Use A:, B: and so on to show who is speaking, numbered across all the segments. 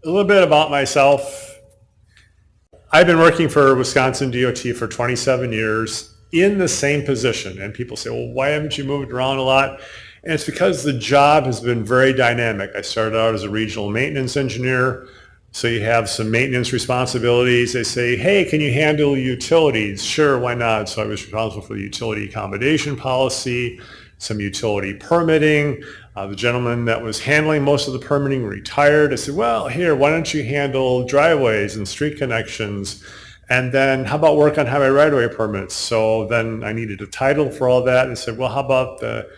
A: A little bit about myself. I've been working for Wisconsin DOT for 27 years in the same position. And people say, well, why haven't you moved around a lot? And it's because the job has been very dynamic. I started out as a regional maintenance engineer. So you have some maintenance responsibilities. They say, hey, can you handle utilities? Sure, why not? So I was responsible for the utility accommodation policy, some utility permitting. The gentleman that was handling most of the permitting retired. I said, well, here, why don't you handle driveways and street connections? And then how about work on highway right-of-way permits? So then I needed a title for all that. And I said, well, how about the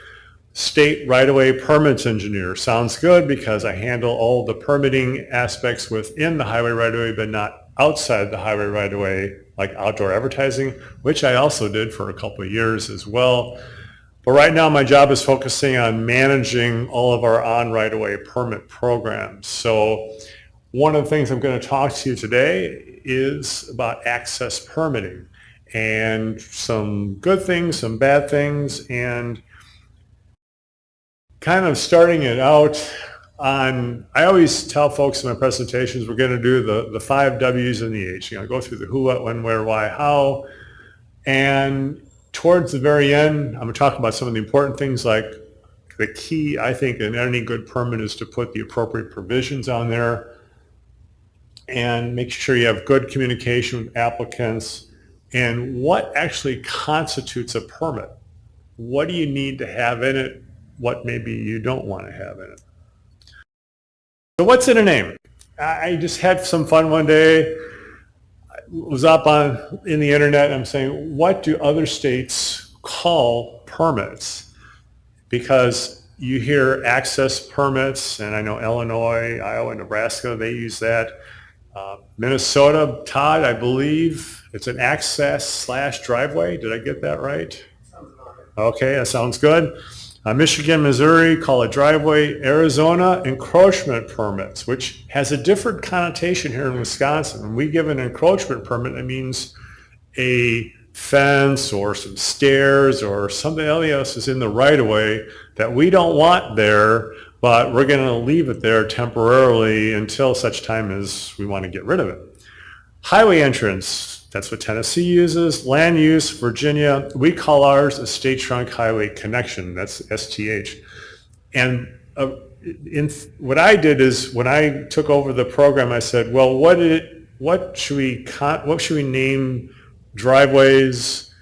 A: state right-of-way permits engineer? Sounds good because I handle all the permitting aspects within the highway right-of-way, but not outside the highway right-of-way, like outdoor advertising, which I also did for a couple of years as well. But right now my job is focusing on managing all of our on right-of-way permit programs. So one of the things I'm going to talk to you today is about access permitting and some good things, some bad things, and kind of starting it out on, I always tell folks in my presentations, we're going to do the 5 W's and the H. Go through the who, what, when, where, why, how. And towards the very end, I'm going to talk about some of the important things, like the key, I think, in any good permit is to put the appropriate provisions on there and make sure you have good communication with applicants and what actually constitutes a permit. What do you need to have in it? What maybe you don't want to have in it. So what's in a name? I just had some fun one day. I was up in the internet and I'm saying, what do other states call permits? Because you hear access permits, and I know Illinois, Iowa, Nebraska, they use that. Minnesota, Todd, I believe it's an access/driveway. Did I get that right? Okay, that sounds good. Michigan, Missouri, call it driveway. Arizona, encroachment permits, which has a different connotation here in Wisconsin. When we give an encroachment permit, that means a fence or some stairs or something else is in the right-of-way that we don't want there, but we're going to leave it there temporarily until such time as we want to get rid of it. Highway entrance, that's what Tennessee uses. Land use, Virginia, we call ours a state trunk highway connection, that's STH. And what I did is when I took over the program, I said, well, what should we name driveways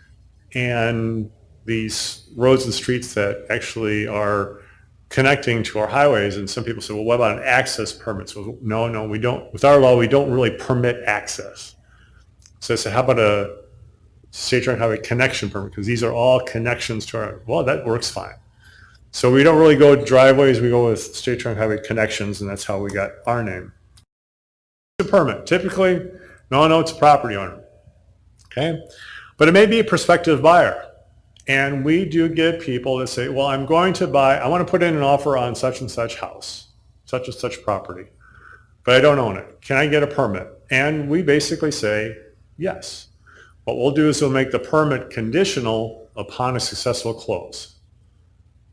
A: and these roads and streets that actually are connecting to our highways? And some people say, well, what about an access permit? So no, we don't. With our law, we don't really permit access. So I said, how about a state trunk highway connection permit? Because these are all connections to our, well, that works fine. So we don't really go with driveways, we go with state trunk highway connections, and that's how we got our name. It's a permit. Typically, no, it's a property owner. Okay? But it may be a prospective buyer. And we do get people that say, well, I'm going to buy, I want to put in an offer on such and such house, such and such property, but I don't own it. Can I get a permit? And we basically say, yes. What we'll do is we'll make the permit conditional upon a successful close.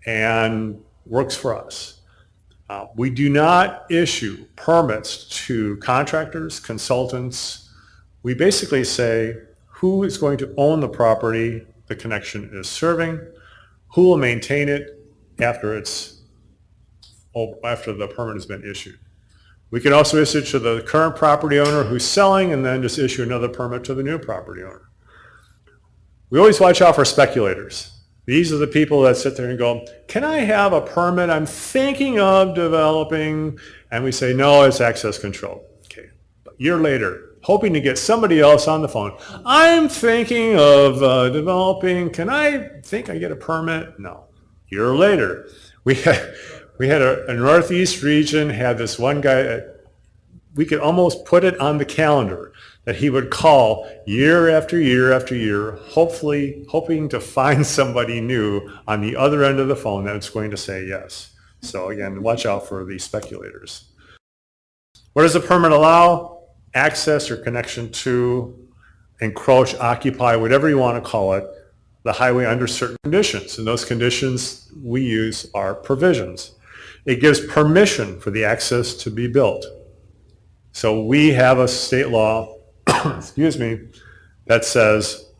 A: And works for us. We do not issue permits to contractors, consultants. We basically say who is going to own the property the connection is serving, who will maintain it after the permit has been issued. We can also issue to the current property owner who's selling and then just issue another permit to the new property owner. We always watch out for speculators. These are the people that sit there and go, can I have a permit? I'm thinking of developing. And we say, no, it's access control. Okay. A year later, hoping to get somebody else on the phone. I'm thinking of developing. Can I get a permit? No. A year later, we had a Northeast region, had this one guy, we could almost put it on the calendar that he would call year after year after year, hopefully hoping to find somebody new on the other end of the phone that's going to say yes. So again, watch out for these speculators. What does a permit allow? Access or connection to, encroach, occupy, whatever you want to call it, the highway under certain conditions. And those conditions we use are provisions. It gives permission for the access to be built. So we have a state law, excuse me, that says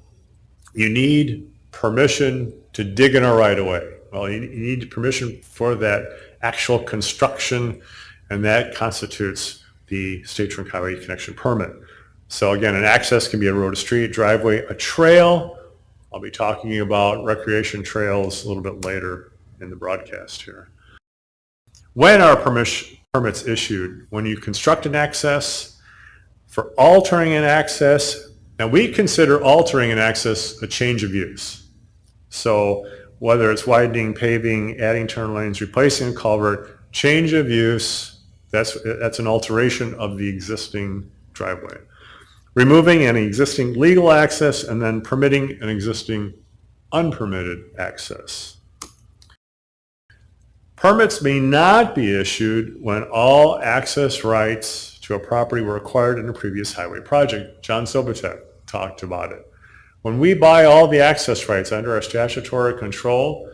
A: you need permission to dig in a right-of-way. Well, you need permission for that actual construction, and that constitutes the state trunk highway connection permit. So again, an access can be a road, a street, driveway, a trail. I'll be talking about recreation trails a little bit later in the broadcast here. When are permits issued? When you construct an access, for altering an access. Now we consider altering an access a change of use. So whether it's widening, paving, adding turn lanes, replacing a culvert, change of use, that's an alteration of the existing driveway. Removing an existing legal access and then permitting an existing unpermitted access. Permits may not be issued when all access rights to a property were acquired in a previous highway project. John Sobotek talked about it. When we buy all the access rights under our statutory control,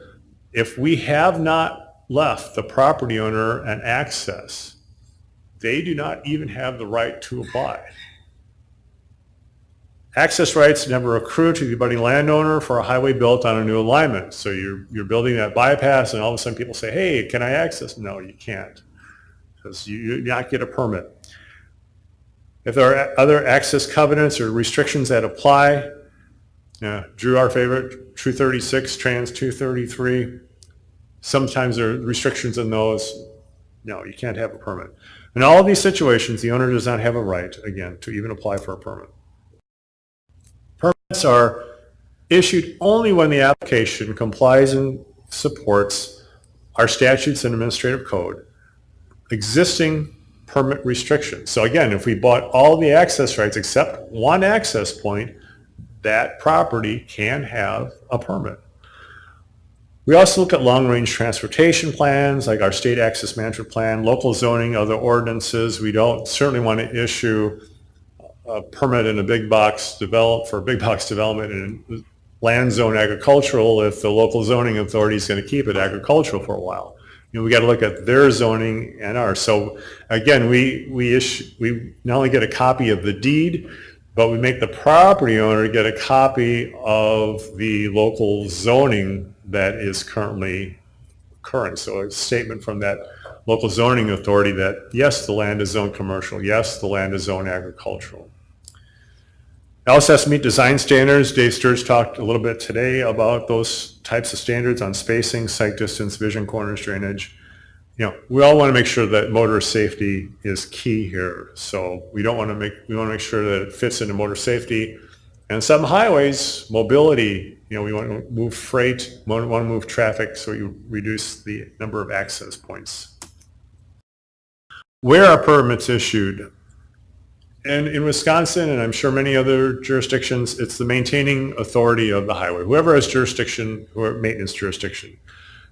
A: if we have not left the property owner an access, they do not even have the right to apply. Access rights never accrue to the abutting landowner for a highway built on a new alignment. So you're building that bypass and all of a sudden people say, hey, can I access? No, you can't, because you do not get a permit. If there are other access covenants or restrictions that apply, Drew, our favorite, 236, Trans 233, sometimes there are restrictions in those. No, you can't have a permit. In all of these situations, the owner does not have a right, again, to even apply for a permit. Permits are issued only when the application complies and supports our statutes and administrative code, existing permit restrictions. So again, if we bought all the access rights except one access point, that property can have a permit. We also look at long-range transportation plans, like our state access management plan, local zoning, other ordinances. We don't certainly want to issue a permit in a big box development in land zone agricultural if the local zoning authority is going to keep it agricultural for a while. We got to look at their zoning and ours. So again, we not only get a copy of the deed, but we make the property owner get a copy of the local zoning that is currently occurring. So a statement from that local zoning authority that yes, the land is zoned commercial, yes, the land is zoned agricultural. It also has to meet design standards. Dave Sturge talked a little bit today about those types of standards on spacing, site distance, vision corners, drainage. We all want to make sure that motorist safety is key here. So we want to make sure that it fits into motor safety. And some highways, mobility, we want to move freight, want to move traffic, so you reduce the number of access points. Where are permits issued? And in Wisconsin, and I'm sure many other jurisdictions, it's the maintaining authority of the highway. Whoever has jurisdiction or maintenance jurisdiction.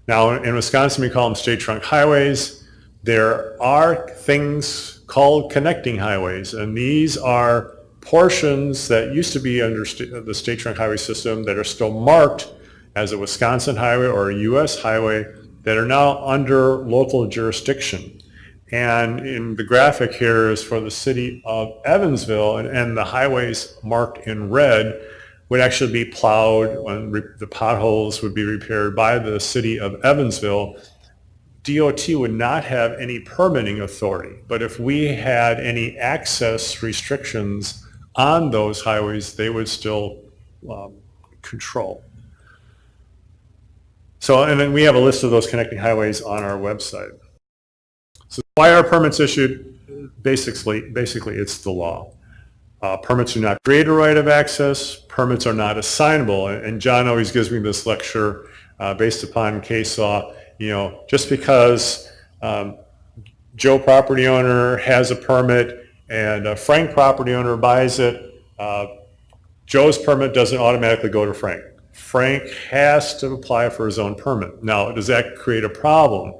A: Now, in Wisconsin, we call them state trunk highways. There are things called connecting highways, and these are portions that used to be under the state trunk highway system that are still marked as a Wisconsin highway or a U.S. highway that are now under local jurisdiction. And in the graphic here is for the city of Evansville, and the highways marked in red would actually be plowed, when the potholes would be repaired by the city of Evansville. DOT would not have any permitting authority, but if we had any access restrictions on those highways, they would still control. So, and then we have a list of those connecting highways on our website. So why are permits issued? Basically, it's the law. Permits do not create a right of access. Permits are not assignable. And John always gives me this lecture based upon case law. Just because Joe property owner has a permit and Frank property owner buys it, Joe's permit doesn't automatically go to Frank. Frank has to apply for his own permit. Now, does that create a problem?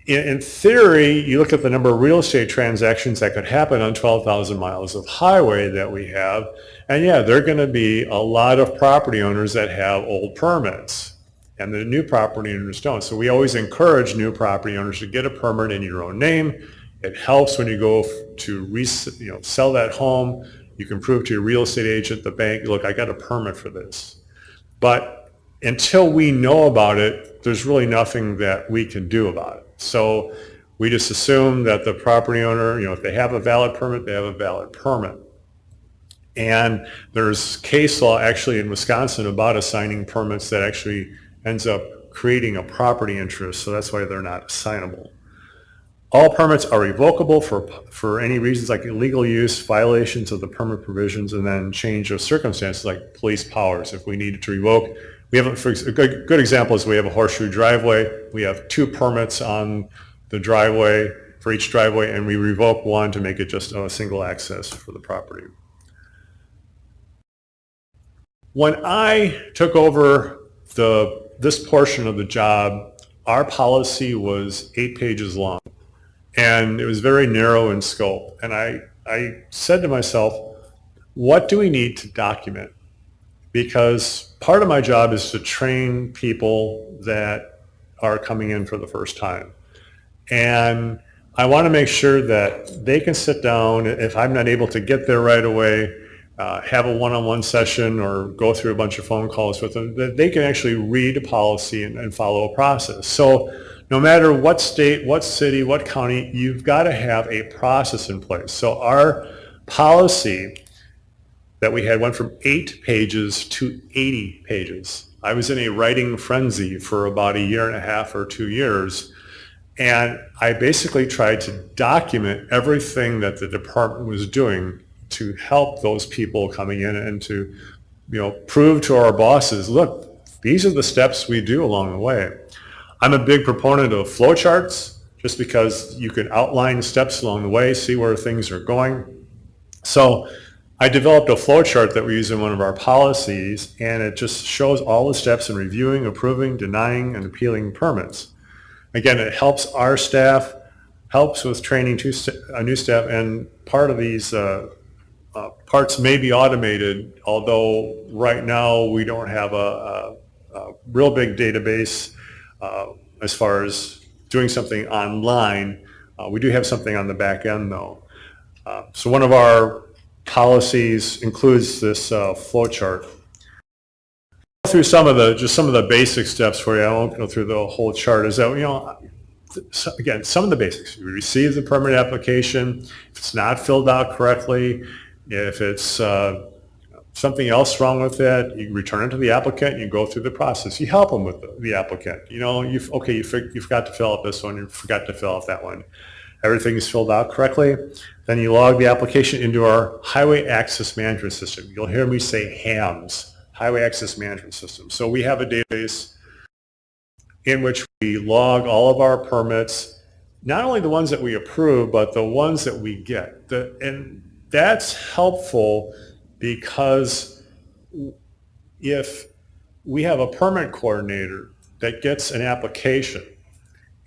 A: In theory, you look at the number of real estate transactions that could happen on 12,000 miles of highway that we have, and yeah, there are going to be a lot of property owners that have old permits, and the new property owners don't. So we always encourage new property owners to get a permit in your own name It helps when you go to sell that home. You can prove to your real estate agent, the bank, look, I got a permit for this. But until we know about it, there's really nothing that we can do about it. So we just assume that the property owner, if they have a valid permit, they have a valid permit. And there's case law actually in Wisconsin about assigning permits that actually ends up creating a property interest, so that's why they're not assignable. All permits are revocable for any reasons like illegal use, violations of the permit provisions, and then change of circumstances like police powers. If we needed to revoke, we have a good example is we have a horseshoe driveway. We have 2 permits on the driveway for each driveway, and we revoke one to make it just a single access for the property. When I took over this portion of the job, our policy was 8 pages long. And it was very narrow in scope. And I said to myself, what do we need to document? Because part of my job is to train people that are coming in for the first time. And I want to make sure that they can sit down, if I'm not able to get there right away, have a one-on-one session or go through a bunch of phone calls with them, that they can actually read a policy and follow a process. So no matter what state, what city, what county, you've got to have a process in place. So our policy that we had went from 8 pages to 80 pages. I was in a writing frenzy for about 1.5 or 2 years, and I basically tried to document everything that the department was doing to help those people coming in and to prove to our bosses, look, these are the steps we do along the way. I'm a big proponent of flowcharts just because you can outline steps along the way, see where things are going. So I developed a flowchart that we use in one of our policies, and it just shows all the steps in reviewing, approving, denying, and appealing permits. Again, it helps our staff, helps with training a new staff, and part of these parts may be automated, although right now we don't have a real big database as far as doing something online. We do have something on the back end though. So one of our policies includes this flow chart. I'll go through some of the basic steps for you. I won't go through the whole chart. Is that, again, some of the basics. You receive the permit application. If it's not filled out correctly, if it's something else wrong with it, you return it to the applicant, you go through the process. You help them with the applicant. You forgot to fill out this one, you forgot to fill out that one. Everything is filled out correctly. Then you log the application into our Highway Access Management System. You'll hear me say HAMS, Highway Access Management System. So we have a database in which we log all of our permits, not only the ones that we approve, but the ones that we get. And that's helpful because if we have a permit coordinator that gets an application,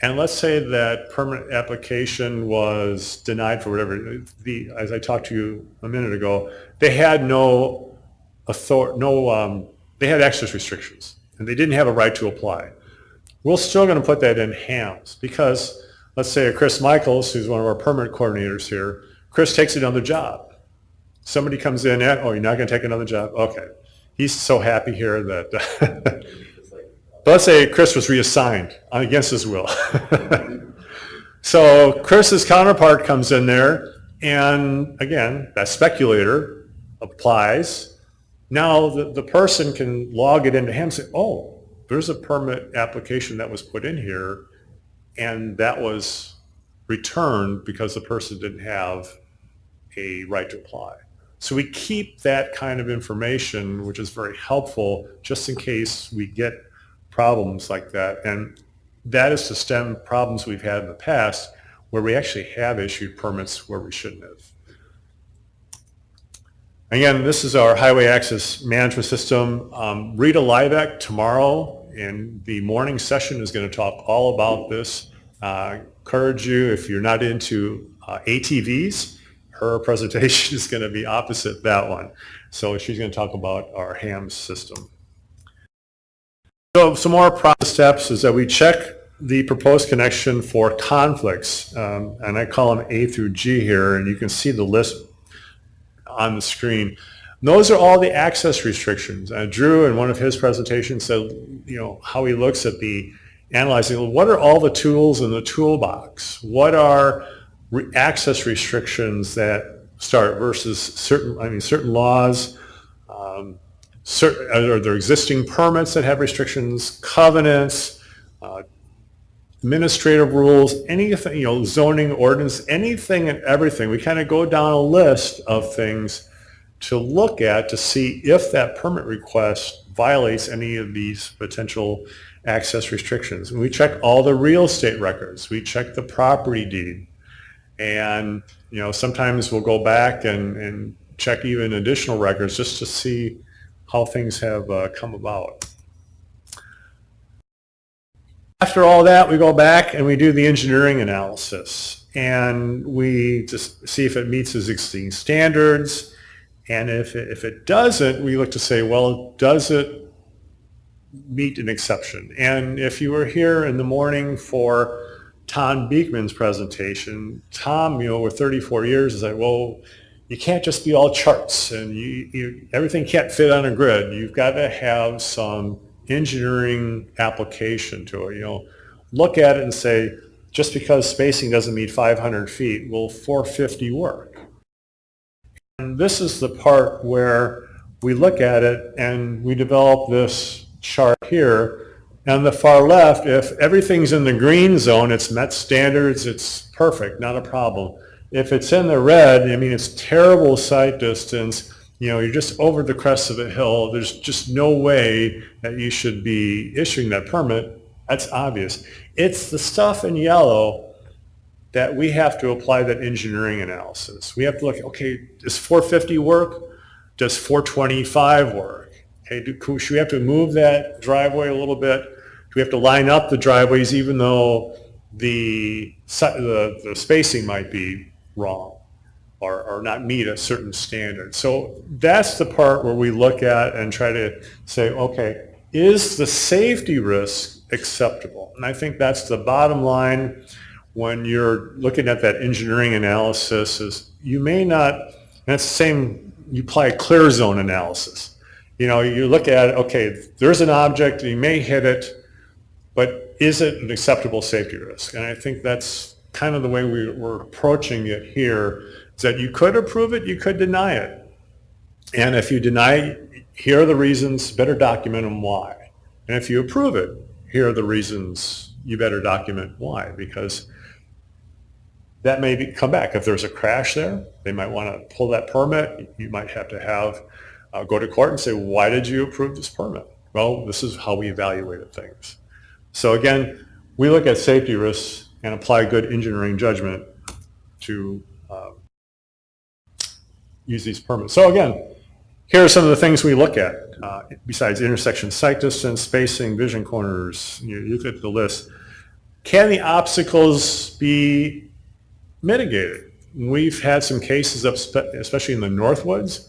A: and let's say that permit application was denied for whatever, as I talked to you a minute ago, they had they had access restrictions, and they didn't have a right to apply. We're still going to put that in HAMS because let's say Chris Michaels, who's one of our permit coordinators here, Chris takes another job. Somebody comes in, oh, you're not going to take another job? Okay. He's so happy here that, but let's say Chris was reassigned against his will. So Chris's counterpart comes in there, and again, that speculator applies. Now the person can log it into him and say, oh, there's a permit application that was put in here, and that was returned because the person didn't have a right to apply. So we keep that kind of information, which is very helpful just in case we get problems like that. And that is to stem problems we've had in the past where we actually have issued permits where we shouldn't have. Again, this is our Highway Access Management System. Rita Liveck tomorrow in the morning session is going to talk all about this. Encourage you, if you're not into ATVs, her presentation is going to be opposite that one. So she's going to talk about our HAMS system. So some more process steps is that we check the proposed connection for conflicts, and I call them A through G here, and you can see the list on the screen. And those are all the access restrictions. Drew, in one of his presentations, said, how he looks at the analyzing, what are all the tools in the toolbox? What are access restrictions that start versus certain laws, are there existing permits that have restrictions, covenants, administrative rules, anything, zoning ordinance, anything and everything. We kind of go down a list of things to look at to see if that permit request violates any of these potential access restrictions. And we check all the real estate records. We check the property deed. And, sometimes we'll go back and check even additional records just to see how things have come about. After all that, we go back and we do the engineering analysis, and we just see if it meets existing standards. And if it doesn't, we look to say, well, does it meet an exception? And if you were here in the morning for Tom Beekman's presentation, Tom, with 34 years, is like, well, you can't just be all charts, and everything can't fit on a grid. You've got to have some engineering application to it. Look at it and say, just because spacing doesn't meet 500 feet, will 450 work? And this is the part where we look at it and we develop this chart here. On the far left, if everything's in the green zone, it's met standards, it's perfect, not a problem. If it's in the red, it's terrible sight distance, you're just over the crest of a hill, there's just no way that you should be issuing that permit. That's obvious. It's the stuff in yellow that we have to apply that engineering analysis. We have to look, okay, does 450 work? Does 425 work? Okay, should we have to move that driveway a little bit? Do we have to line up the driveways even though the spacing might be wrong or not meet a certain standard? So that's the part where we look at and try to say, okay, is the safety risk acceptable? And I think that's the bottom line when you're looking at that engineering analysis. Is you may not, and that's the same, you apply a clear zone analysis. You look at, okay, there's an object, you may hit it, but is it an acceptable safety risk? And I think that's kind of the way we're approaching it here, is that you could approve it, you could deny it. And if you deny it, here are the reasons, better document them why. And if you approve it, here are the reasons, you better document why, because that may come back. If there's a crash there, they might want to pull that permit. You might have to go to court and say, why did you approve this permit? Well, this is how we evaluated things. So again, we look at safety risks and apply good engineering judgment to use these permits. So again, here are some of the things we look at besides intersection sight distance, spacing, vision corners. You look at the list. Can the obstacles be mitigated? We've had some cases, especially in the Northwoods,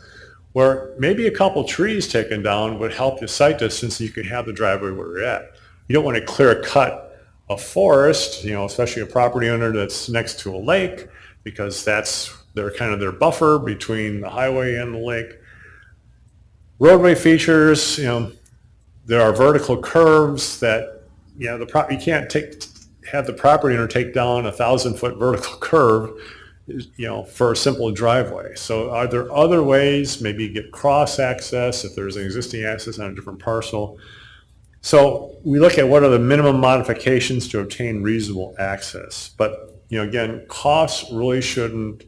A: where maybe a couple trees taken down would help the sight distance, and you could have the driveway where you're at. You don't want to clear cut a forest, especially a property owner that's next to a lake, because that's their buffer between the highway and the lake. Roadway features, there are vertical curves that, you can't have the property owner take down a 1,000-foot vertical curve, for a simple driveway. So are there other ways, maybe get cross access if there's an existing access on a different parcel? So we look at what are the minimum modifications to obtain reasonable access. But again, costs really shouldn't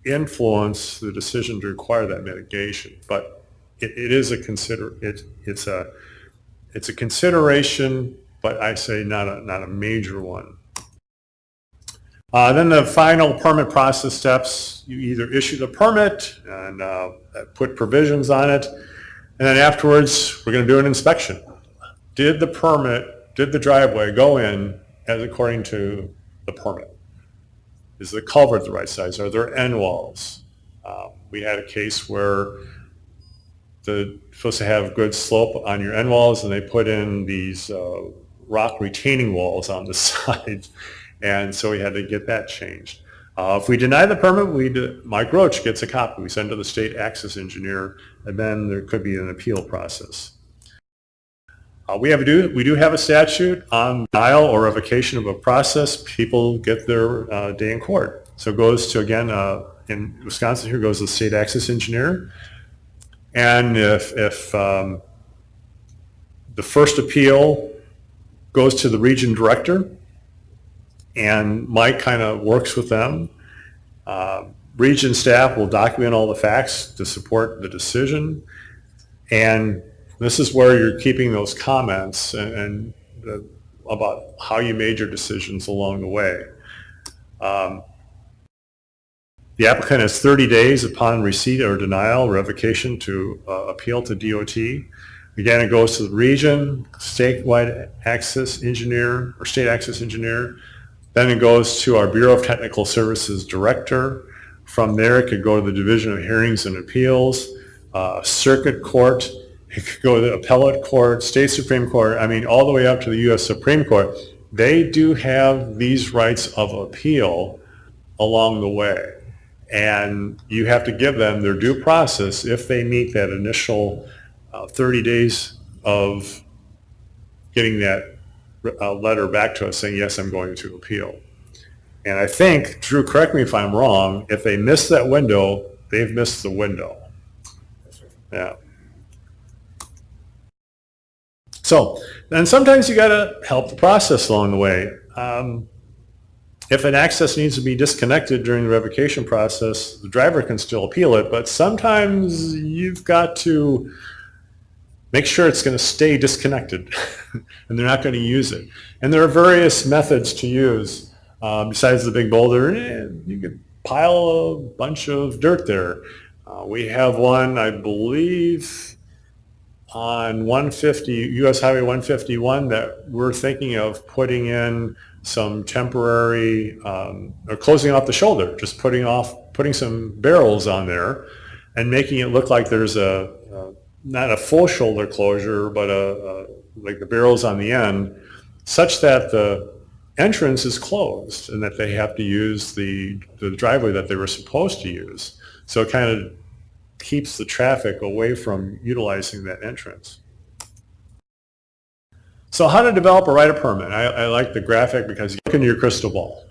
A: influence the decision to require that mitigation. But it is it's a consideration, but I say not a major one. Then the final permit process steps, you either issue the permit and put provisions on it, and then afterwards we're going to do an inspection. Did the driveway go in as according to the permit? Is the culvert the right size? Are there end walls? We had a case where supposed to have good slope on your end walls, and they put in these rock retaining walls on the side, and so we had to get that changed. If we deny the permit, Mike Roach gets a copy. We send it to the state access engineer, and then there could be an appeal process. We do have a statute on denial or revocation of a process. People get their day in court. So it goes to, again, in Wisconsin here goes to the state access engineer. And if the first appeal goes to the region director, and Mike kind of works with them, region staff will document all the facts to support the decision. And this is where you're keeping those comments and about how you made your decisions along the way. The applicant has 30 days upon receipt or denial, revocation to appeal to DOT. Again, it goes to the region, statewide access engineer or state access engineer. Then it goes to our Bureau of Technical Services director. From there, it could go to the Division of Hearings and Appeals, circuit court. It could go to the appellate court, state Supreme Court, I mean, all the way up to the U.S. Supreme Court. They do have these rights of appeal along the way. And you have to give them their due process if they meet that initial 30 days of getting that letter back to us saying, yes, I'm going to appeal. And I think, Drew, correct me if I'm wrong, if they miss that window, they've missed the window. Yeah. So, and sometimes you got to help the process along the way. If an access needs to be disconnected during the revocation process, the driver can still appeal it, but sometimes you've got to make sure it's going to stay disconnected and they're not going to use it. And there are various methods to use. Besides the big boulder, you could pile a bunch of dirt there. We have one, I believe, on 150, US Highway 151 that we're thinking of putting in some temporary, or closing off the shoulder, just putting some barrels on there and making it look like there's not a full shoulder closure, but like the barrels on the end, such that the entrance is closed and that they have to use the driveway that they were supposed to use. So it kind of keeps the traffic away from utilizing that entrance. So how to develop a right of permit. I like the graphic because you look into your crystal ball.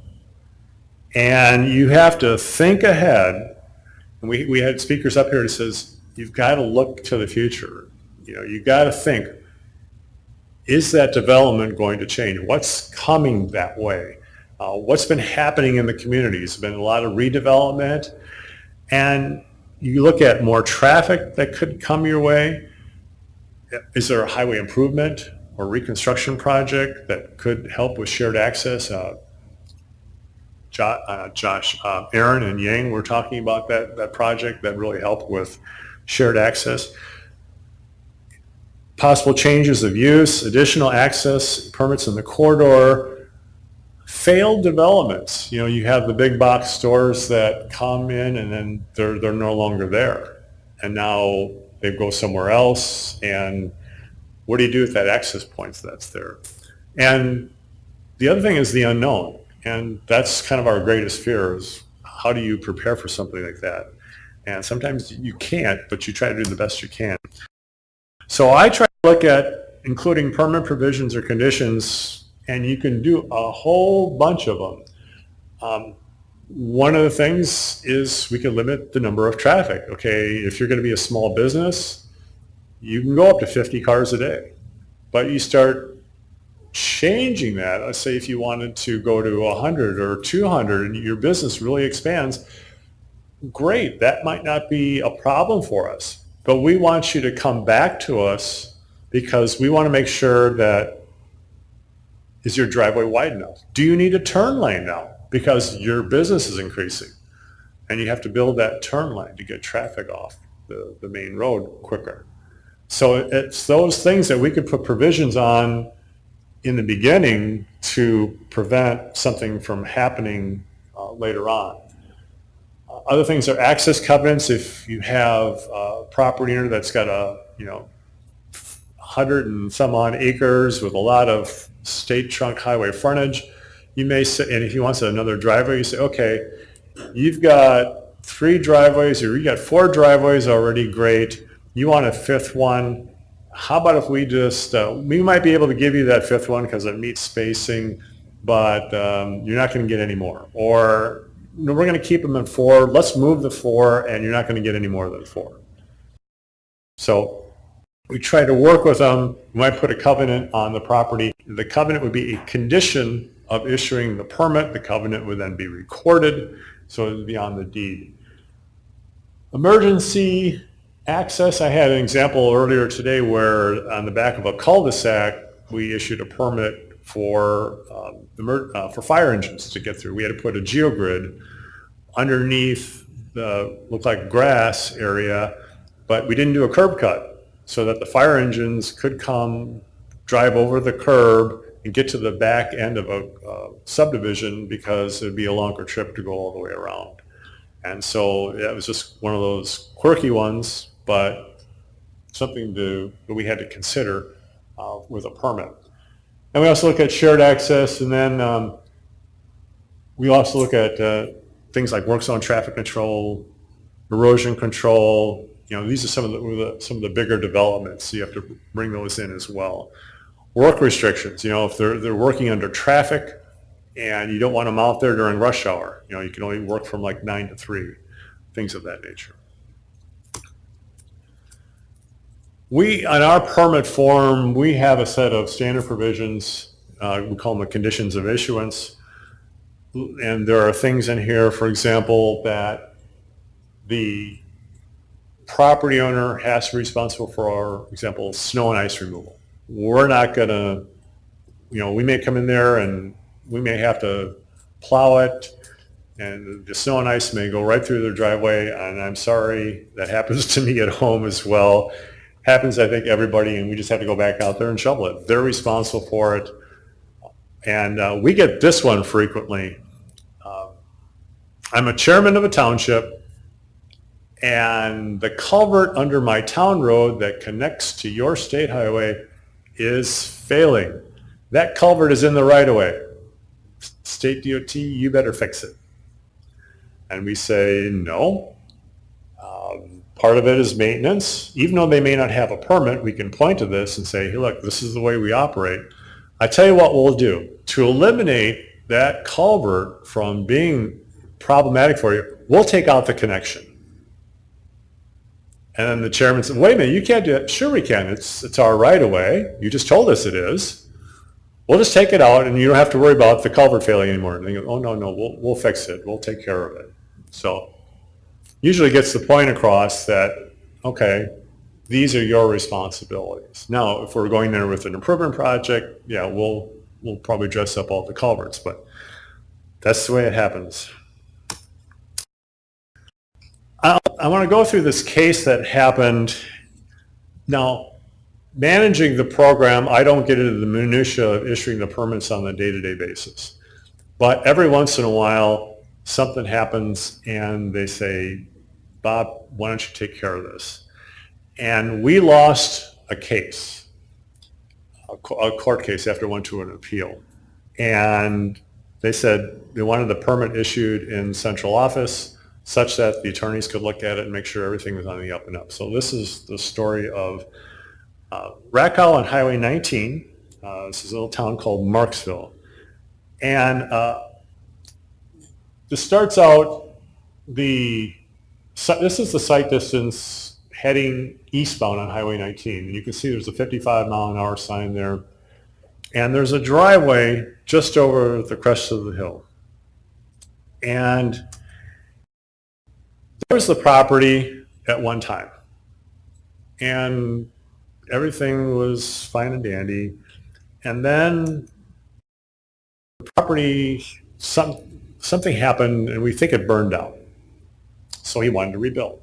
A: And you have to think ahead. And we had speakers up here that says, you've got to look to the future. You know, you've got to think, is that development going to change? What's coming that way? What's been happening in the community? There's been a lot of redevelopment. And you look at more traffic that could come your way. Is there a highway improvement or reconstruction project that could help with shared access? Aaron and Yang were talking about that project that really helped with shared access. Possible changes of use, additional access permits in the corridor, failed developments. You know, you have the big box stores that come in and then they're no longer there. And now they go somewhere else, and what do you do with that access points that's there? And the other thing is the unknown. And that's kind of our greatest fear, is how do you prepare for something like that? And sometimes you can't, but you try to do the best you can. So I try to look at including permit provisions or conditions, and you can do a whole bunch of them. One of the things is we can limit the number of traffic. Okay, if you're going to be a small business, you can go up to 50 cars a day. But you start changing that. Let's say if you wanted to go to 100 or 200 and your business really expands, great, that might not be a problem for us. But we want you to come back to us because we want to make sure that, is your driveway wide enough? Do you need a turn lane now? Because your business is increasing and you have to build that turn lane to get traffic off the main road quicker. So it's those things that we could put provisions on in the beginning to prevent something from happening later on. Other things are access covenants. If you have a property owner that's got 100 and some odd acres with a lot of state trunk highway frontage. You may say, and if he wants another driveway, you say, okay, you've got 3 driveways, or you got 4 driveways already, great. You want a 5th one. How about if we just, we might be able to give you that 5th one because it meets spacing, but you're not going to get any more. Or no, we're going to keep them at 4. Let's move the 4, and you're not going to get any more than 4. So we try to work with them. We might put a covenant on the property. The covenant would be a condition of issuing the permit. The covenant would then be recorded, so it would be on the deed. Emergency access. I had an example earlier today where on the back of a cul-de-sac, we issued a permit for fire engines to get through. We had to put a geogrid underneath the looked like grass area, but we didn't do a curb cut so that the fire engines could come, drive over the curb, and get to the back end of a subdivision because it'd be a longer trip to go all the way around. And so it was just one of those quirky ones, but something that we had to consider with a permit. And we also look at shared access, and then we also look at things like work zone traffic control, erosion control. You know, these are some of the bigger developments, so you have to bring those in as well. Work restrictions, you know, if they're working under traffic and you don't want them out there during rush hour, you know, you can only work from like 9 to 3, things of that nature. On our permit form, we have a set of standard provisions. We call them the conditions of issuance. And there are things in here, for example, that the property owner has to be responsible for example, snow and ice removal. We're not going to, you know, we may come in there and we may have to plow it, and the snow and ice may go right through their driveway, and I'm sorry, that happens to me at home as well. Happens, I think, everybody, and we just have to go back out there and shovel it. They're responsible for it. And we get this one frequently. I'm a chairman of a township, and the culvert under my town road that connects to your state highway is failing. That culvert is in the right-of-way. State DOT, you better fix it. And we say, no. Part of it is maintenance. Even though they may not have a permit, we can point to this and say, hey, look, this is the way we operate. I tell you what we'll do. To eliminate that culvert from being problematic for you, we'll take out the connection. And then the chairman said, wait a minute, you can't do it. Sure we can. It's our right-of-way. You just told us it is. We'll just take it out, and you don't have to worry about the culvert failing anymore. And they go, oh, no, we'll fix it. We'll take care of it. So usually gets the point across that, okay, these are your responsibilities. Now, if we're going there with an improvement project, yeah, we'll probably dress up all the culverts, but that's the way it happens. I want to go through this case that happened. Now, managing the program, I don't get into the minutia of issuing the permits on a day-to-day basis. But every once in a while, something happens and they say, Bob, why don't you take care of this? And we lost a case, a court case after it went to an appeal. And they said they wanted the permit issued in central office such that the attorneys could look at it and make sure everything was on the up and up. So this is the story of Rakow on Highway 19. This is a little town called Marksville. And this starts out, this is the sight distance heading eastbound on Highway 19. And you can see there's a 55-mile-an-hour sign there. And there's a driveway just over the crest of the hill. And there was the property at one time. And everything was fine and dandy. And then the property, something happened, and we think it burned down. So he wanted to rebuild.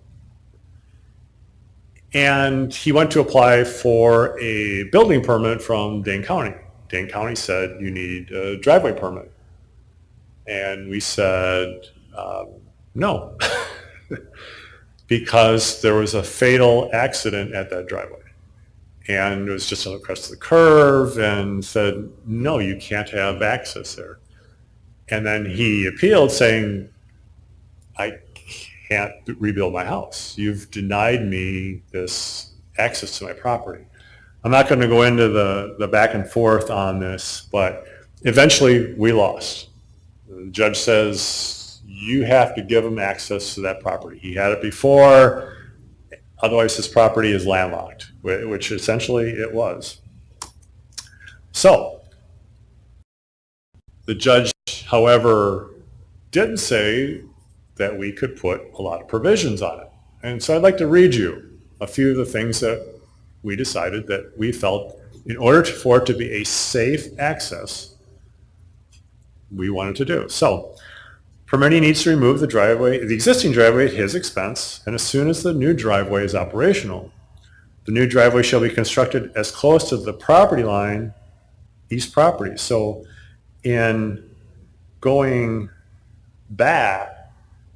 A: And he went to apply for a building permit from Dane County. Dane County said, you need a driveway permit. And we said, no, because there was a fatal accident at that driveway. and it was just on the crest of the curve, and said, no, you can't have access there. And then he appealed saying, I can't rebuild my house. You've denied me this access to my property. I'm not going to go into the back and forth on this, but eventually we lost. The judge says, you have to give him access to that property. He had it before, otherwise his property is landlocked, which essentially it was. So the judge, however, didn't say that we could put a lot of provisions on it. And so I'd like to read you a few of the things that we decided that we felt in order for it to be a safe access, we wanted to do. So, permittee needs to remove the existing driveway at his expense, and as soon as the new driveway is operational, the new driveway shall be constructed as close to the property line, east property. So, in going back,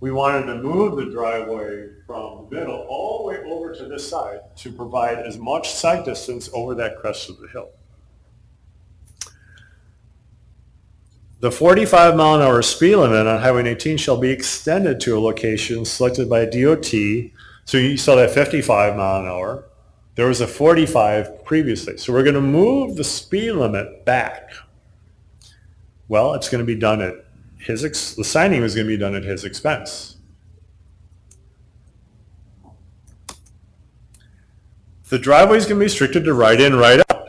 A: we wanted to move the driveway from the middle all the way over to this side to provide as much sight distance over that crest of the hill. The 45-mile-an-hour speed limit on Highway 18 shall be extended to a location selected by DOT. So you saw that 55 mile an hour. There was a 45 previously. So we're going to move the speed limit back. Well, it's going to be done at the signing was going to be done at his expense. The driveway is going to be restricted to right in, right out.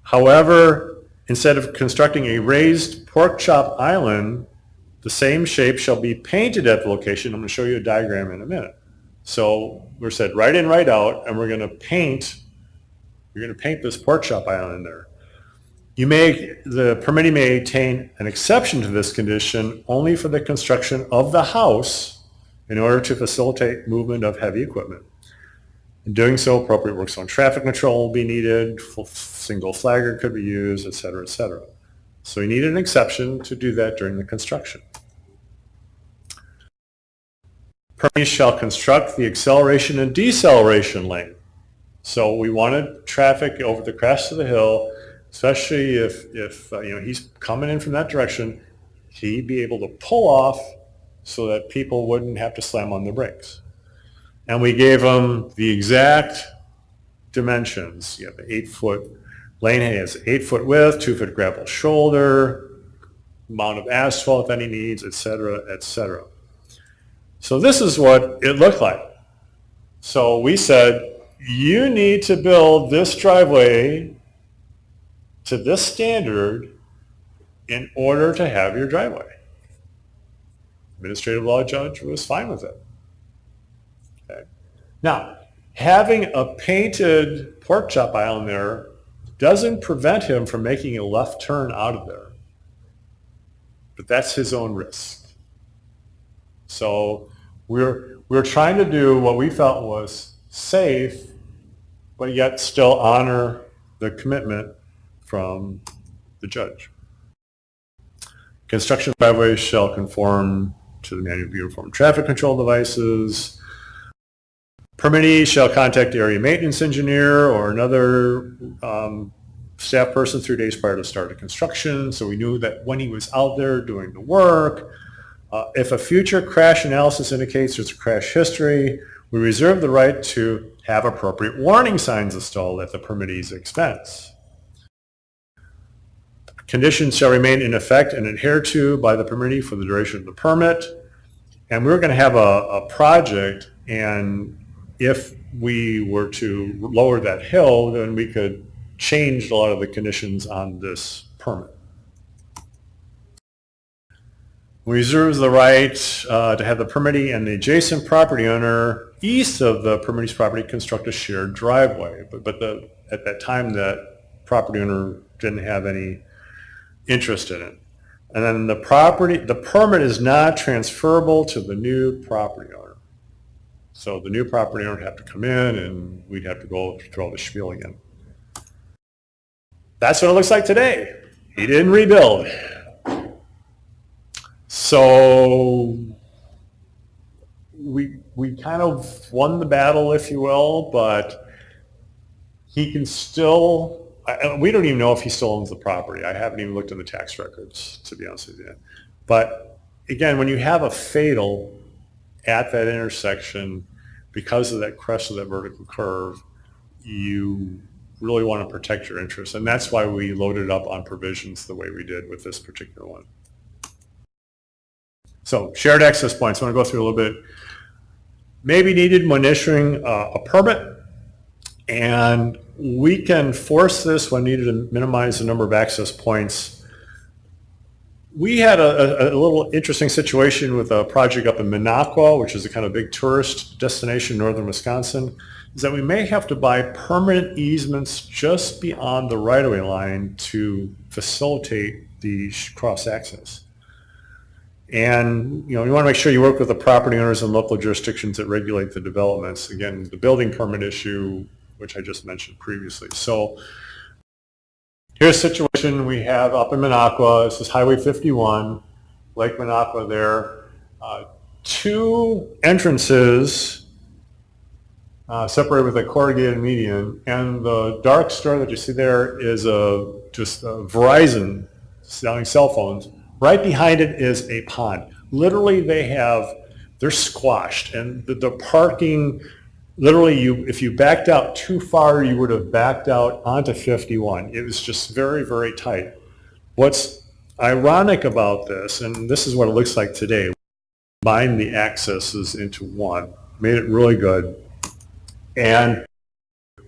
A: However, instead of constructing a raised pork chop island, the same shape shall be painted at the location. I'm going to show you a diagram in a minute. So we're said right in, right out, and we're going to paint this pork chop island there. The permittee may obtain an exception to this condition only for the construction of the house in order to facilitate movement of heavy equipment. In doing so, appropriate work zone traffic control will be needed, single flagger could be used, et cetera, et cetera. So you need an exception to do that during the construction. Permittee shall construct the acceleration and deceleration lane. So we wanted traffic over the crest of the hill, especially if he's coming in from that direction, he'd be able to pull off so that people wouldn't have to slam on the brakes. And we gave him the exact dimensions. You have an 8-foot lane has 8-foot width, 2-foot gravel shoulder, amount of asphalt that he needs, et cetera, et cetera. So this is what it looked like. So we said, you need to build this driveway to this standard in order to have your driveway. Administrative law judge was fine with it. Okay. Now, having a painted pork chop island there doesn't prevent him from making a left turn out of there. But that's his own risk. So we're trying to do what we felt was safe, but yet still honor the commitment from the judge. Construction driveways shall conform to the manual of uniform traffic control devices. Permittee shall contact the area maintenance engineer or another staff person 3 days prior to start of construction, so we knew that when he was out there doing the work. If a future crash analysis indicates there's a crash history, we reserve the right to have appropriate warning signs installed at the permittee's expense. Conditions shall remain in effect and adhered to by the permittee for the duration of the permit. And we were going to have a project, and if we were to lower that hill, then we could change a lot of the conditions on this permit. We reserve the right to have the permittee and the adjacent property owner east of the permittee's property construct a shared driveway. But at that time, that property owner didn't have any interest in it. And then the permit is not transferable to the new property owner. So the new property owner would have to come in, and we'd have to go through all the spiel again. That's what it looks like today. He didn't rebuild. So we kind of won the battle, if you will, but he can still, we don't even know if he still owns the property. I haven't even looked in the tax records, to be honest with you. But again, when you have a fatal at that intersection, because of that crest of that vertical curve, you really want to protect your interests. And that's why we loaded up on provisions the way we did with this particular one. So shared access points, I want to go through a little bit. Maybe needed when issuing a permit, and we can force this when needed to minimize the number of access points. We had a little interesting situation with a project up in Minocqua, which is a kind of big tourist destination in northern Wisconsin, is that we may have to buy permanent easements just beyond the right-of-way line to facilitate the cross-access. And you want to make sure you work with the property owners and local jurisdictions that regulate the developments. Again, the building permit issue, which I just mentioned previously. So here's a situation we have up in Minocqua. This is Highway 51, Lake Minocqua there. Two entrances separated with a corrugated median, and the dark store that you see there is just Verizon selling cell phones. Right behind it is a pond. Literally, they're squashed, and the parking, literally, if you backed out too far, you would have backed out onto 51. It was just very, very tight. What's ironic about this, and this is what it looks like today, combined the accesses into one, made it really good. And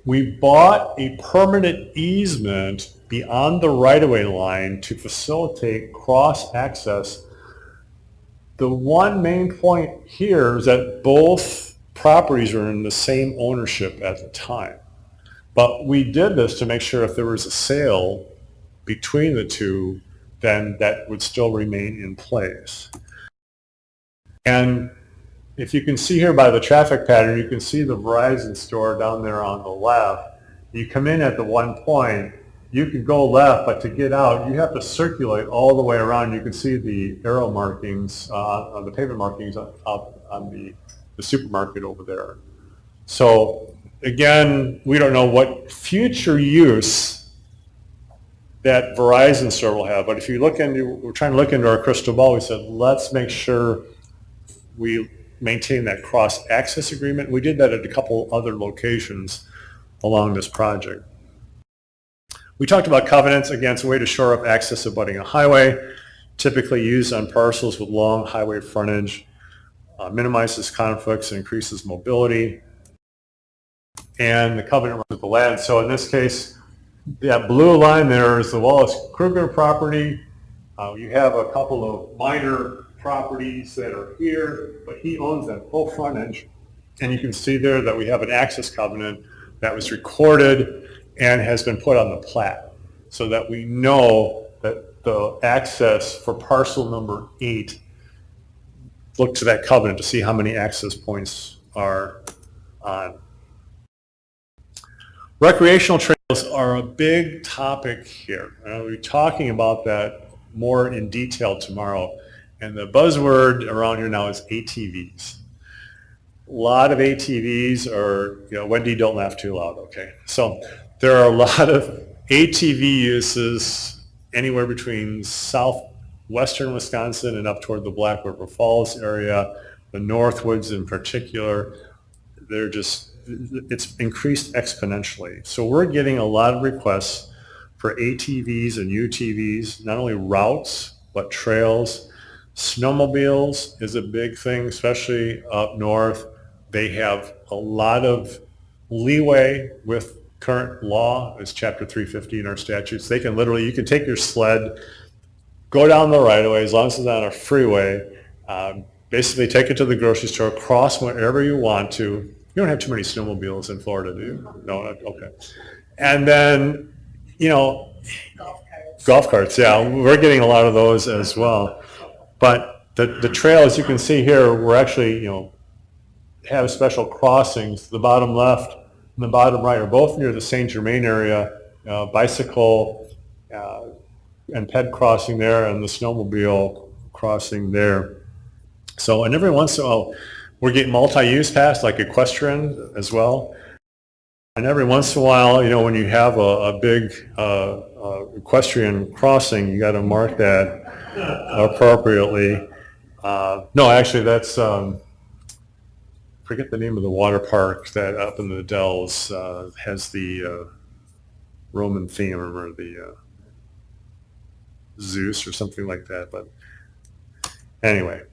A: we bought a permanent easement beyond the right-of-way line to facilitate cross-access. The one main point here is that both properties are in the same ownership at the time. But we did this to make sure if there was a sale between the two, then that would still remain in place. And if you can see here by the traffic pattern, you can see the Verizon store down there on the left. You come in at the one point, you can go left, but to get out, you have to circulate all the way around. You can see the arrow markings, on the pavement markings up on the supermarket over there. So again, we don't know what future use that Verizon store will have, but if you look into, we're trying to look into our crystal ball, we said, let's make sure we maintain that cross-access agreement. We did that at a couple other locations along this project. We talked about covenants. Again, it's a way to shore up access abutting a highway, typically used on parcels with long highway frontage, minimizes conflicts and increases mobility. And the covenant runs with the land. So in this case, that blue line there is the Wallace Kruger property. You have a couple of minor properties that are here, but he owns that full frontage. And you can see there that we have an access covenant that was recorded and has been put on the plat, so that we know that the access for parcel number 8, look to that covenant to see how many access points are on. Recreational trails are a big topic here. We'll be talking about that more in detail tomorrow. And the buzzword around here now is ATVs. A lot of ATVs are, Wendy, don't laugh too loud, okay? So there are a lot of ATV uses anywhere between southwestern Wisconsin and up toward the Black River Falls area, the Northwoods in particular. It's increased exponentially. So we're getting a lot of requests for ATVs and UTVs, not only routes, but trails. Snowmobiles is a big thing, especially up north. They have a lot of leeway with current law. It's Chapter 350 in our statutes. They can literally, you can take your sled, go down the right of way, as long as it's on a freeway, basically take it to the grocery store, cross wherever you want to. You don't have too many snowmobiles in Florida, do you? No? Okay. And then, golf carts, yeah, we're getting a lot of those as well. But the trail, as you can see here, we're actually, have special crossings. The bottom left and the bottom right are both near the Saint Germain area, bicycle and ped crossing there, and the snowmobile crossing there. So, and every once in a while, We're getting multi-use passed, like equestrian as well. And every once in a while, you know, when you have a big equestrian crossing, you got to mark that appropriately. No, actually, that's forget the name of the water park that up in the Dells has the Roman theme, or the Zeus or something like that. But anyway,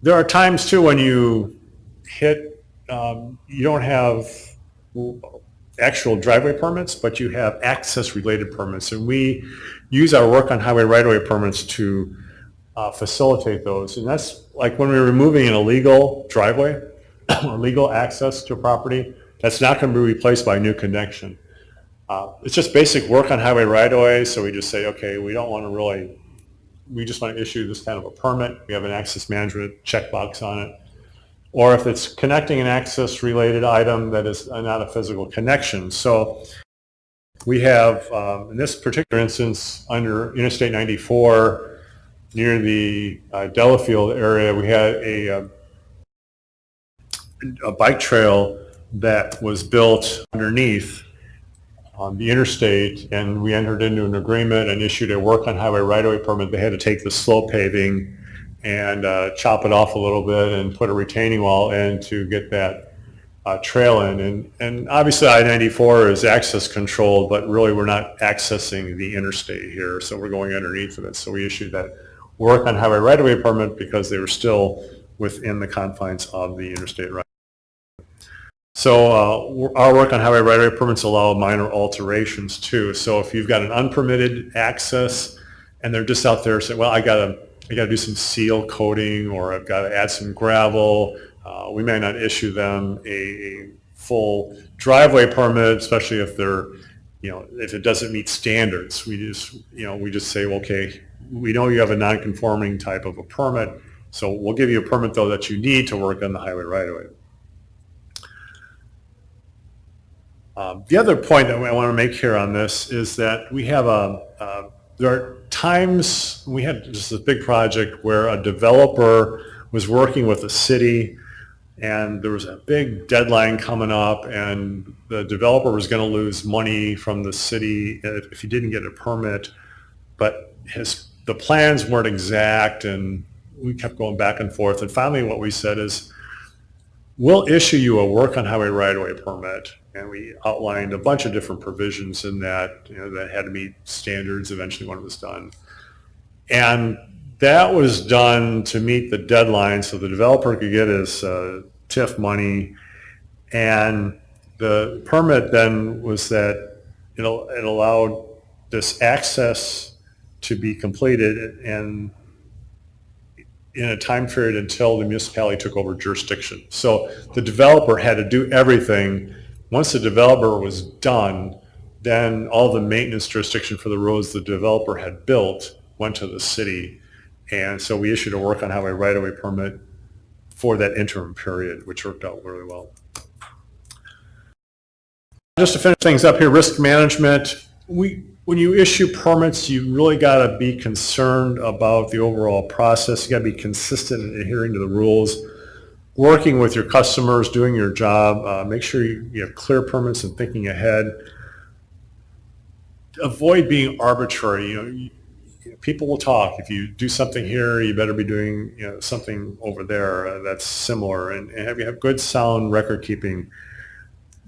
A: there are times too when you hit, you don't have actual driveway permits, but you have access related permits, and we use our work on highway right-of-way permits to facilitate those. And that's like when we're removing an illegal driveway or legal access to a property, that's not going to be replaced by a new connection. It's just basic work on highway right-of-way, so we just say, okay, we don't want to really, we just want to issue this kind of a permit. We have an access management checkbox on it. Or if it's connecting an access related item that is not a physical connection. So we have, in this particular instance, under Interstate 94, near the Delafield area, we had a bike trail that was built underneath on the interstate, and we entered into an agreement and issued a work on highway right-of-way permit. They had to take the slope paving and chop it off a little bit and put a retaining wall in to get that trail in. And obviously I-94 is access controlled, but really we're not accessing the interstate here, so we're going underneath of it. So we issued that work on highway right-of-way permit because they were still within the confines of the interstate right. So our work on highway right-of-way permits allow minor alterations too. So if you've got an unpermitted access and they're just out there saying, well, I got to do some seal coating, or I've got to add some gravel, we may not issue them a full driveway permit, especially if they're, you know, if it doesn't meet standards. We just say, well, okay, we know you have a non-conforming type of a permit, so we'll give you a permit though that you need to work on the highway right-of-way. The other point that I want to make here on this is that we have there are times, we had just this big project where a developer was working with a city and there was a big deadline coming up, and the developer was going to lose money from the city if he didn't get a permit, but the plans weren't exact, and we kept going back and forth. And finally what we said is, we'll issue you a work on highway right-of-way permit. And we outlined a bunch of different provisions in that, you know, that had to meet standards eventually when it was done. And that was done to meet the deadline so the developer could get his TIF money. And the permit then was that it allowed this access to be completed and in a time period until the municipality took over jurisdiction. So the developer had to do everything. Once the developer was done, then all the maintenance jurisdiction for the roads the developer had built went to the city. And so we issued a work on highway right-of-way permit for that interim period, which worked out really well. Just to finish things up here, risk management. When you issue permits, you really got to be concerned about the overall process. You got to be consistent in adhering to the rules. Working with your customers, doing your job, make sure you have clear permits and thinking ahead. Avoid being arbitrary. You know, people will talk. If you do something here, you better be doing, you know, something over there that's similar. And have good, sound record keeping.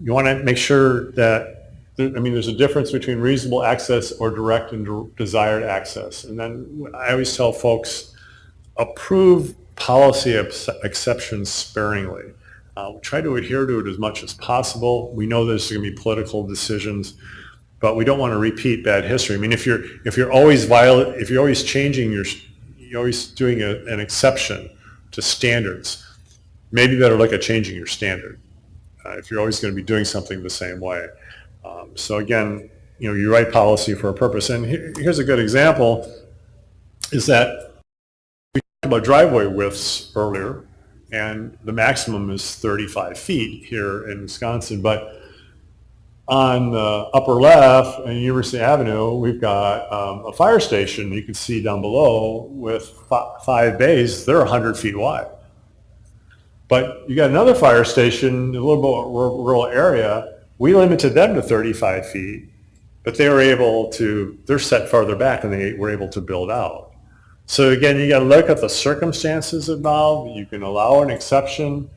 A: You want to make sure that, I mean, there's a difference between reasonable access or direct and desired access. And then I always tell folks, approve policy exceptions sparingly. Try to adhere to it as much as possible. We know there's going to be political decisions, but we don't want to repeat bad history. I mean, if you're always changing you're always doing an exception to standards, maybe you better look at changing your standard. If you're always going to be doing something the same way. So again, you know, you write policy for a purpose. And here's a good example, is that about driveway widths earlier, and the maximum is 35 feet here in Wisconsin, but On the upper left in University Avenue, we've got a fire station you can see down below with 5 bays. They're 100 feet wide. But you got another fire station, a little bit rural area. We limited them to 35 feet, but they were able to, they're set farther back and they were able to build out. So again, you got to look at the circumstances involved. You can allow an exception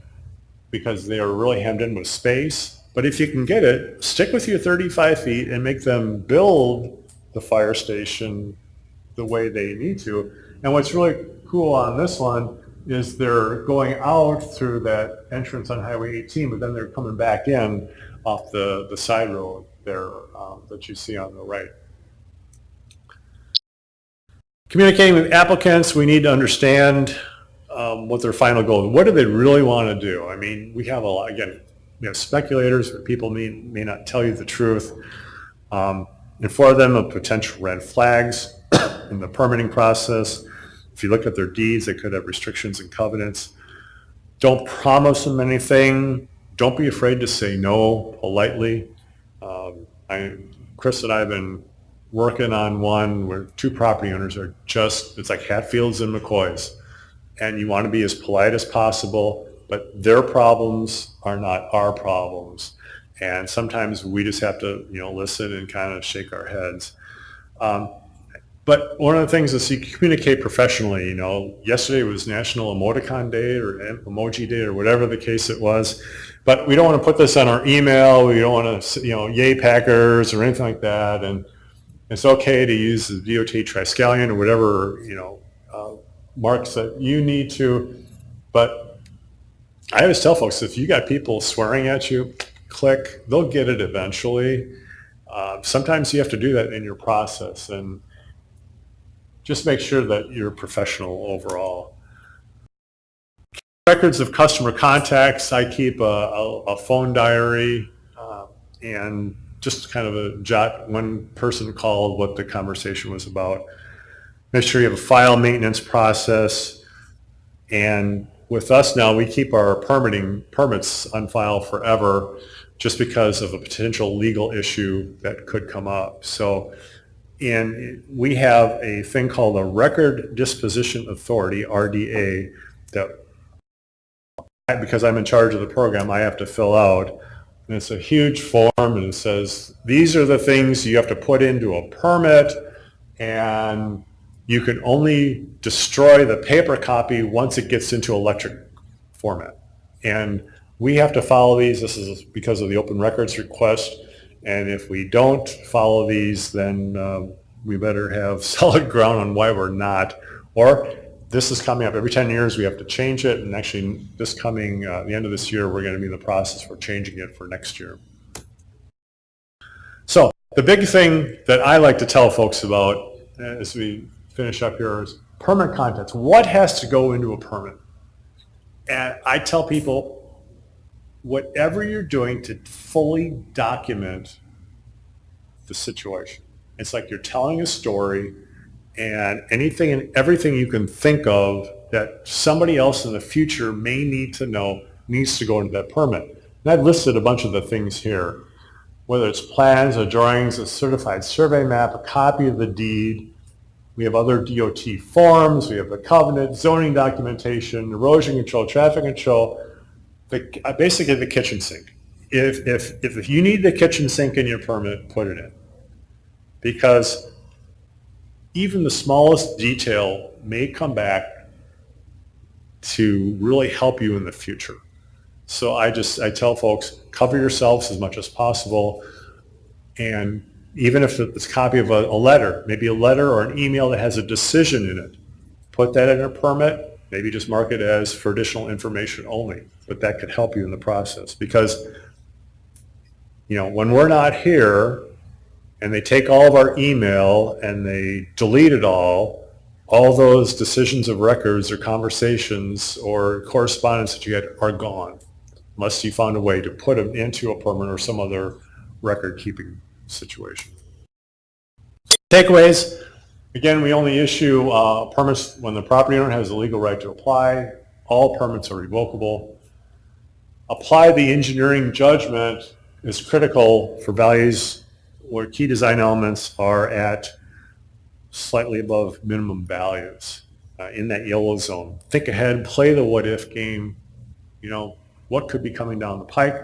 A: because they are really hemmed in with space. But if you can get it, stick with your 35 feet and make them build the fire station the way they need to. And what's really cool on this one is they're going out through that entrance on Highway 18, but then they're coming back in off the side road there that you see on the right. Communicating with applicants, we need to understand what their final goal is. What do they really want to do? I mean, we have a lot, again, we have speculators, but people may not tell you the truth. Inform them of potential red flags in the permitting process. If you look at their deeds, they could have restrictions and covenants. Don't promise them anything. Don't be afraid to say no politely. Chris and I have been working on one where 2 property owners are just, it's like Hatfields and McCoys. And you want to be as polite as possible, but their problems are not our problems. And sometimes we just have to, listen and kind of shake our heads. But one of the things is you communicate professionally. Yesterday was National Emoticon Day or Emoji Day or whatever the case it was. But we don't want to put this on our email. We don't want to, yay Packers or anything like that. And it's okay to use the DOT Triskelion or whatever, marks that you need to. But I always tell folks, if you got people swearing at you, click, they'll get it eventually. Sometimes you have to do that in your process, and just make sure that you're professional overall. Records of customer contacts. I keep a phone diary and just kind of a jot one person called, what the conversation was about. Make sure you have a file maintenance process. And with us now, we keep our permits on file forever just because of a potential legal issue that could come up. So, and we have a thing called a Record Disposition Authority, RDA, that because I'm in charge of the program, I have to fill out. And it's a huge form, and it says, these are the things you have to put into a permit, and you can only destroy the paper copy once it gets into electric format. And we have to follow these. This is because of the open records request. And if we don't follow these, then we better have solid ground on why we're not. Or this is coming up every 10 years, we have to change it. And actually, this coming, the end of this year, we're going to be in the process for changing it for next year. So the big thing that I like to tell folks about as we finish up here is permit contents. What has to go into a permit? And I tell people, whatever you're doing to fully document the situation. It's like you're telling a story, and anything and everything you can think of that somebody else in the future may need to know needs to go into that permit. And I've listed a bunch of the things here, whether it's plans, or drawings, a certified survey map, a copy of the deed. We have other DOT forms, we have the covenant, zoning documentation, erosion control, traffic control, basically the kitchen sink. If you need the kitchen sink in your permit, put it in. Because even the smallest detail may come back to really help you in the future. So I tell folks, cover yourselves as much as possible. And even if it's a copy of a letter, maybe a letter or an email that has a decision in it, put that in a permit, maybe just mark it as for additional information only, but that could help you in the process. Because, when we're not here and they take all of our email and they delete it all those decisions of records or conversations or correspondence that you had are gone, unless you found a way to put them into a permit or some other record-keeping situation. Takeaways. Again, we only issue permits when the property owner has the legal right to apply. All permits are revocable. Apply the engineering judgment is critical for values where key design elements are at slightly above minimum values in that yellow zone. Think ahead, play the what if game. You know, what could be coming down the pike?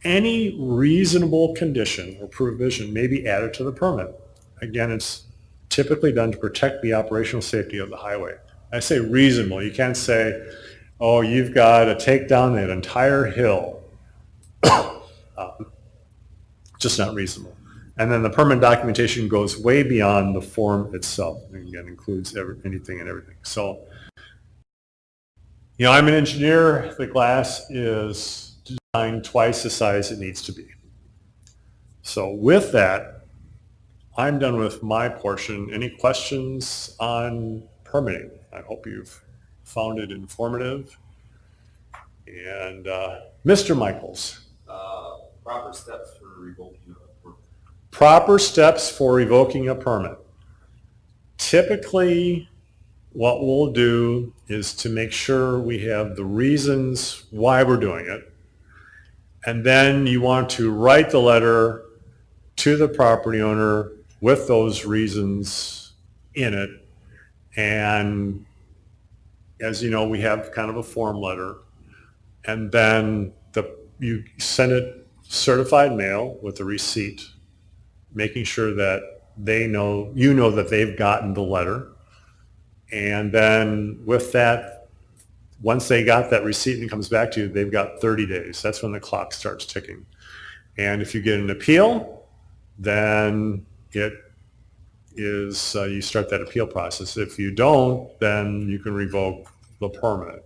A: Any reasonable condition or provision may be added to the permit. Again, it's typically done to protect the operational safety of the highway. I say reasonable. You can't say, oh, you've got to take down that entire hill. Just not reasonable. And then the permit documentation goes way beyond the form itself. And again, includes anything and everything. So, you know, I'm an engineer. The glass is designed twice the size it needs to be. So with that, I'm done with my portion. Any questions on permitting? I hope you've found it informative. And Mr. Michaels.
B: Proper steps for revoking a permit.
A: Proper steps for revoking a permit. Typically, what we'll do is to make sure we have the reasons why we're doing it. And then you want to write the letter to the property owner with those reasons in it. And as you know, we have kind of a form letter. And then you send it certified mail with a receipt, making sure that they know, you know that they've gotten the letter. And then with that, once they got that receipt and it comes back to you, they've got 30 days. That's when the clock starts ticking. And if you get an appeal, then it is, you start that appeal process. If you don't, then you can revoke the permit.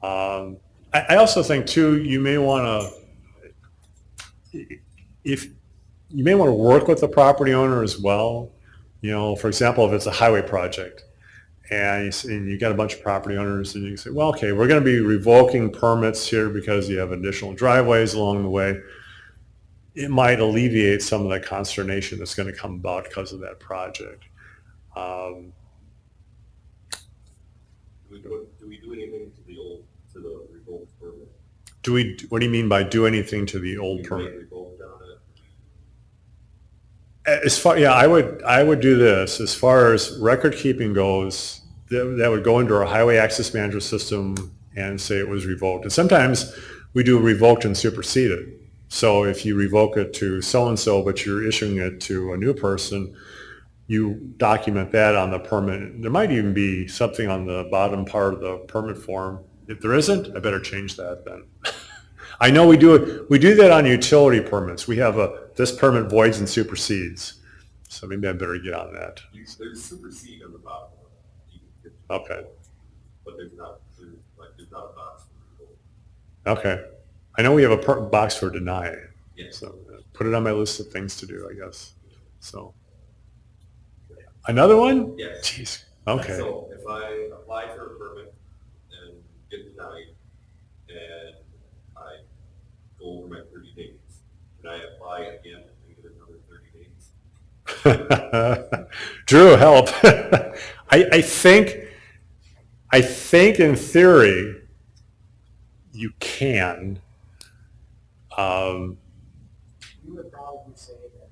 A: I also think too, you may want to work with the property owner as well. You know, for example, if it's a highway project and you got a bunch of property owners and you can say, well, okay, we're going to be revoking permits here because you have additional driveways along the way. It might alleviate some of the consternation that's going to come about because of that project.
B: Do we do anything to the revoked permit?
A: What do you mean by do anything to the old permit? As far, yeah, I would do this. As far as record keeping goes, that would go into our highway access management system and say it was revoked. And sometimes we do revoked and superseded. So if you revoke it to so-and-so, but you're issuing it to a new person, you document that on the permit. There might even be something on the bottom part of the permit form. If there isn't, I better change that then. I know we do that on utility permits. We have this permit voids and supersedes. So maybe I better get on that.
B: There's supersede on the bottom.
A: Okay.
B: But there's not a box for revoke.
A: Okay. I know we have a box for deny.
B: Yeah.
A: So put it on my list of things to do, I guess. So another one?
B: Yes.
A: Jeez. Okay.
B: So if I apply for a permit and get denied and I go over my 30 days, and I apply again and get another 30 days?
A: Drew, help. I think in theory you can.
C: You would probably say that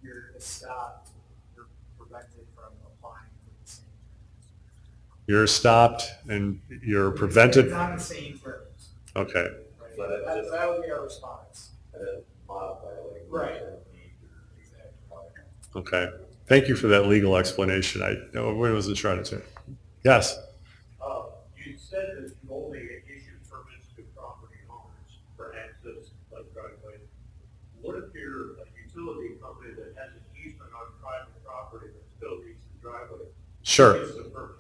C: you're stopped, you're prevented from applying for the same terms.
A: You're stopped and you're prevented.
C: It's on the same terms.
A: Okay.
C: Right?
B: So
C: that would be our response.
B: Modify
C: Right. Exactly.
A: Okay. Thank you for that legal explanation. I wasn't trying to say. Yes.
D: You said that you only issue permits to property owners for access like driveways. What if you're a utility company that has an easement on private property that still needs the driveway?
A: Sure.
D: Who gets the permit?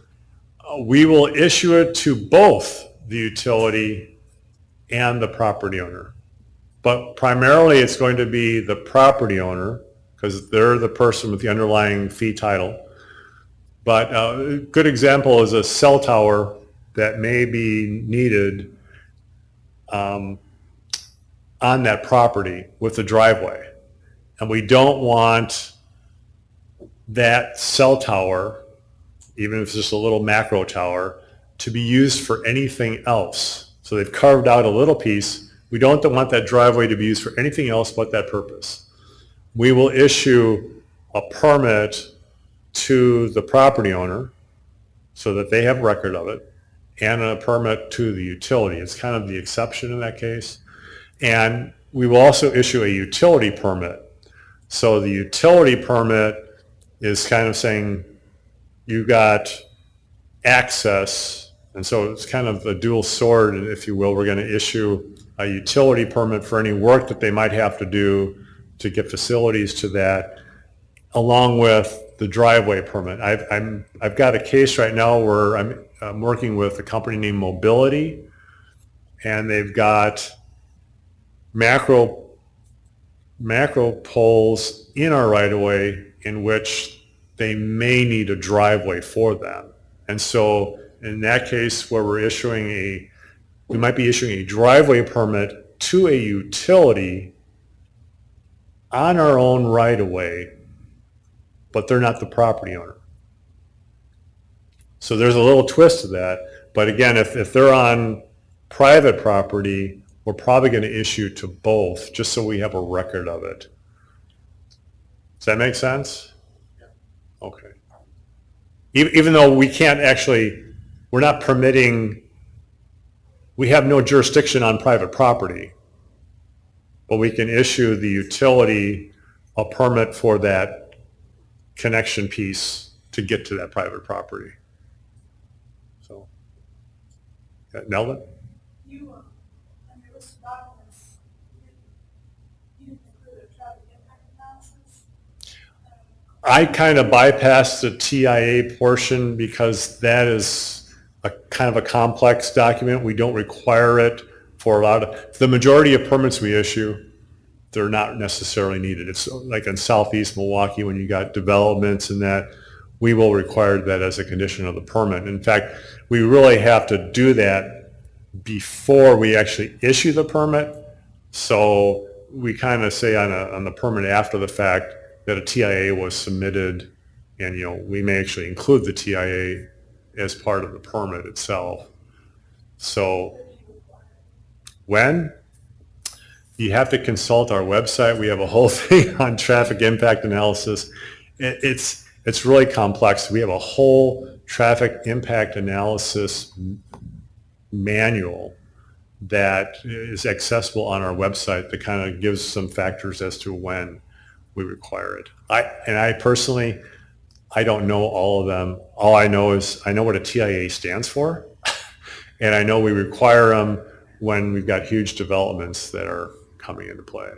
A: We will issue it to both the utility and the property owner. But primarily it's going to be the property owner because they're the person with the underlying fee title. But a good example is a cell tower that may be needed on that property with the driveway. And we don't want that cell tower, even if it's just a little macro tower, to be used for anything else. So they've carved out a little piece. We don't want that driveway to be used for anything else but that purpose. We will issue a permit to the property owner so that they have record of it, and a permit to the utility. It's kind of the exception in that case. And we will also issue a utility permit. So the utility permit is kind of saying you got access, and so it's kind of a dual sword, if you will. We're going to issue a utility permit for any work that they might have to do to get facilities to that, along with the driveway permit. I've got a case right now where I'm working with a company named Mobility, and they've got macro poles in our right-of-way in which they may need a driveway for them. And so in that case, where we might be issuing a driveway permit to a utility on our own right-of-way, but they're not the property owner. So there's a little twist to that. But again, if they're on private property, we're probably going to issue to both, just so we have a record of it. Does that make sense? Okay. Even though we can't actually, we're not permitting, we have no jurisdiction on private property, but we can issue the utility a permit for that connection piece to get to that private property. So, Nelda?
E: On your list of documents, you didn't include a traffic impact analysis?
A: I kind of bypassed the TIA portion because that is a kind of a complex document. We don't require it for a lot of, the majority of permits we issue, they're not necessarily needed. It's like in Southeast Milwaukee, when you got developments and that, we will require that as a condition of the permit. In fact, we really have to do that before we actually issue the permit. So we kind of say on the permit after the fact that a TIA was submitted, and we may actually include the TIA as part of the permit itself. So when? You have to consult our website. We have a whole thing on traffic impact analysis. It's really complex. We have a whole traffic impact analysis manual that is accessible on our website that kind of gives some factors as to when we require it. I personally, I don't know all of them. All I know is I know what a TIA stands for, and I know we require them when we've got huge developments that are coming into play.